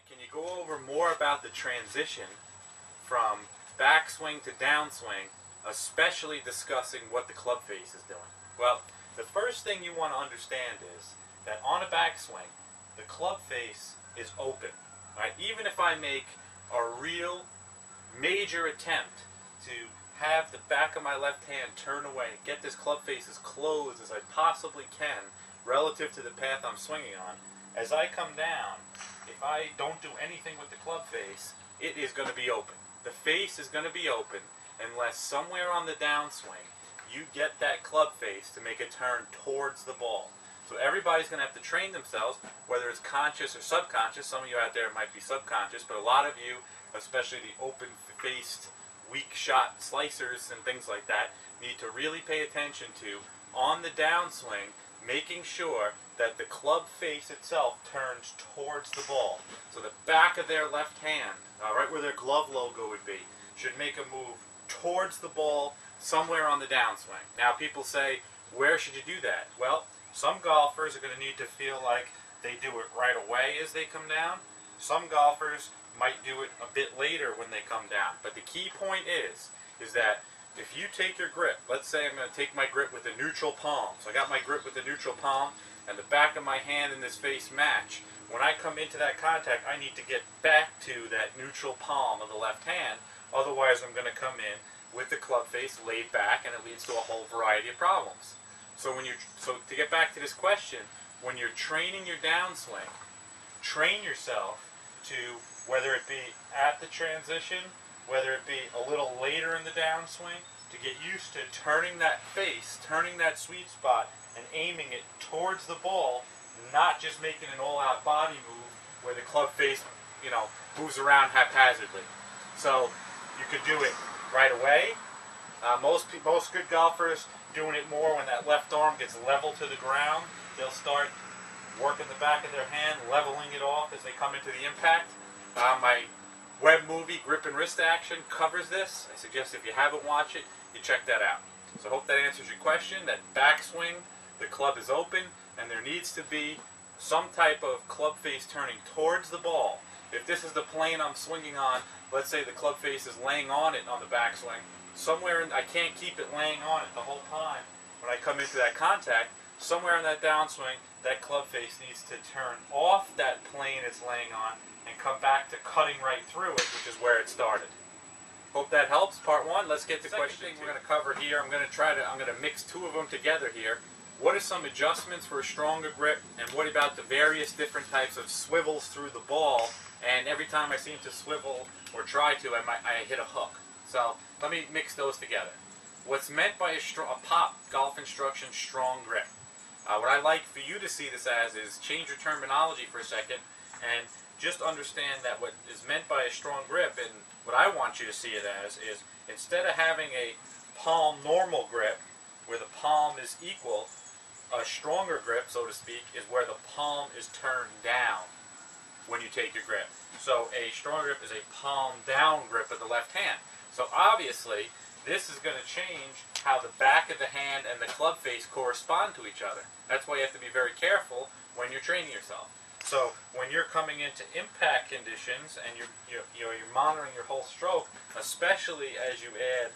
Can you go over more about the transition from backswing to downswing, especially discussing what the club face is doing? Well, the first thing you want to understand is that on a backswing, the club face is open. Right? Even if I make a real major attempt to have the back of my left hand turn away, get this club face as close as I possibly can relative to the path I'm swinging on, as I come down, if I don't do anything with the club face, it is going to be open. The face is going to be open unless somewhere on the downswing you get that club face to make a turn towards the ball. So everybody's going to have to train themselves, whether it's conscious or subconscious. Some of you out there might be subconscious, but a lot of you, especially the open-faced, weak shot slicers and things like that, need to really pay attention to, on the downswing, making sure that the club face itself turns towards the ball. So the back of their left hand, right where their glove logo would be, should make a move towards the ball somewhere on the downswing. Now people say, where should you do that? Well, some golfers are going to need to feel like they do it right away as they come down. Some golfers might do it a bit later when they come down. But the key point is that if you take your grip, let's say I'm going to take my grip with a neutral palm. So I got my grip with the neutral palm and the back of my hand and this face match. When I come into that contact, I need to get back to that neutral palm of the left hand. Otherwise, I'm going to come in with the club face laid back, and it leads to a whole variety of problems. So to get back to this question, when you're training your downswing, train yourself to, whether it be at the transition, whether it be a little later in the downswing, to get used to turning that face, turning that sweet spot, and aiming it towards the ball, not just making an all-out body move where the club face, moves around haphazardly. So you could do it right away. Most good golfers doing it more when that left arm gets level to the ground. They'll start working the back of their hand, leveling it off as they come into the impact. My web movie, Grip and Wrist Action, covers this. I suggest if you haven't watched it, you check that out. So I hope that answers your question. That backswing, the club is open, and there needs to be some type of club face turning towards the ball. If this is the plane I'm swinging on, let's say the club face is laying on it on the backswing, I can't keep it laying on it the whole time. When I come into that contact, somewhere in that downswing, that club face needs to turn off that plane it's laying on and come back to cutting right through it, which is where it started. Hope that helps. Part one. Let's get to question two. We're going to cover here. I'm going to mix two of them together here. What are some adjustments for a stronger grip, and what about the various different types of swivels through the ball? And every time I seem to swivel or try to, I hit a hook. So let me mix those together. What's meant by a pop golf instruction strong grip? What I like for you to see this as is change your terminology for a second and just understand that what is meant by a strong grip, and what I want you to see it as, is instead of having a palm normal grip where the palm is equal, a stronger grip, so to speak, is where the palm is turned down when you take your grip. So a strong grip is a palm down grip of the left hand. So obviously, this is going to change how the back of the hand and the club face correspond to each other. That's why you have to be very careful when you're training yourself. So when you're coming into impact conditions and you're monitoring your whole stroke, especially as you add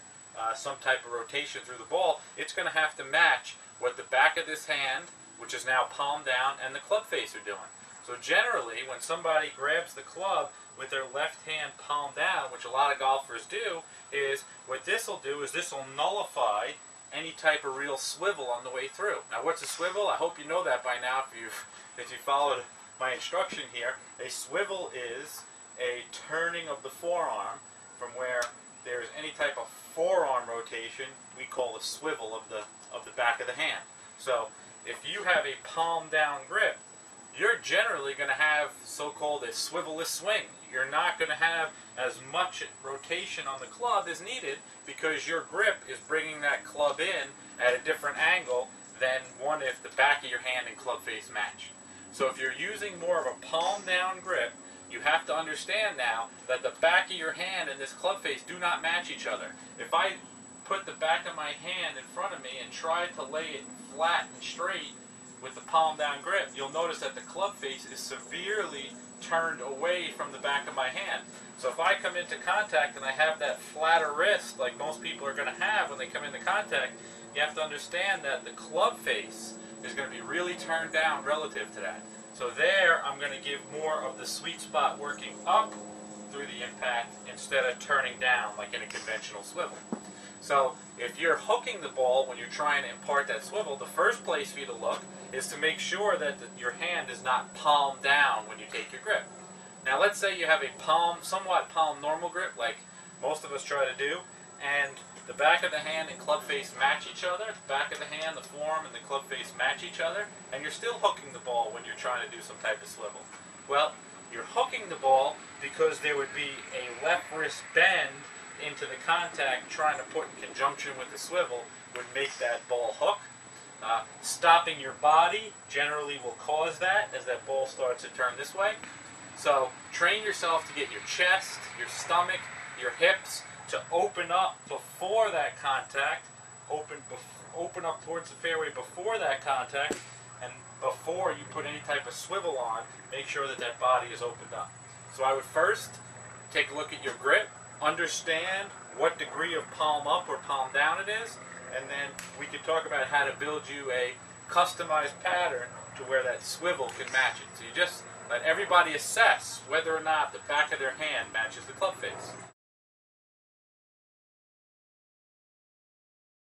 some type of rotation through the ball, it's going to have to match what the back of this hand, which is now palm down, and the club face are doing. So generally, when somebody grabs the club with their left hand palm down, which a lot of golfers do, is what this will do is this will nullify any type of real swivel on the way through. Now, what's a swivel? I hope you know that by now if you followed my instruction here. A swivel is a turning of the forearm from where there's any type of forearm rotation. We call a swivel of the back of the hand. So if you have a palm down grip, you're generally going to have so-called a swivelless swing. You're not going to have as much rotation on the club as needed because your grip is bringing that club in at a different angle than one if the back of your hand and club face match. So if you're using more of a palm down grip, you have to understand now that the back of your hand and this club face do not match each other. If I put the back of my hand in front of me and try to lay it flat and straight with the palm down grip, you'll notice that the club face is severely turned away from the back of my hand. So if I come into contact and I have that flatter wrist like most people are going to have when they come into contact, you have to understand that the club face is going to be really turned down relative to that. So there I'm going to give more of the sweet spot working up through the impact instead of turning down like in a conventional swivel. So if you're hooking the ball when you're trying to impart that swivel, the first place for you to look is to make sure that your hand is not palm down when you take your grip. Now let's say you have a somewhat palm normal grip like most of us try to do, and the back of the hand and club face match each other. The back of the hand, the forearm, and the club face match each other, and you're still hooking the ball when you're trying to do some type of swivel. Well, you're hooking the ball because there would be a left wrist bend into the contact trying to put in conjunction with the swivel would make that ball hook. Stopping your body generally will cause that as that ball starts to turn this way. So train yourself to get your chest, your stomach, your hips to open up before that contact, open up towards the fairway before that contact, and before you put any type of swivel on, make sure that that body is opened up. So I would first take a look at your grip, understand what degree of palm up or palm down it is, and then we could talk about how to build you a customized pattern to where that swivel can match it. So you just let everybody assess whether or not the back of their hand matches the club face.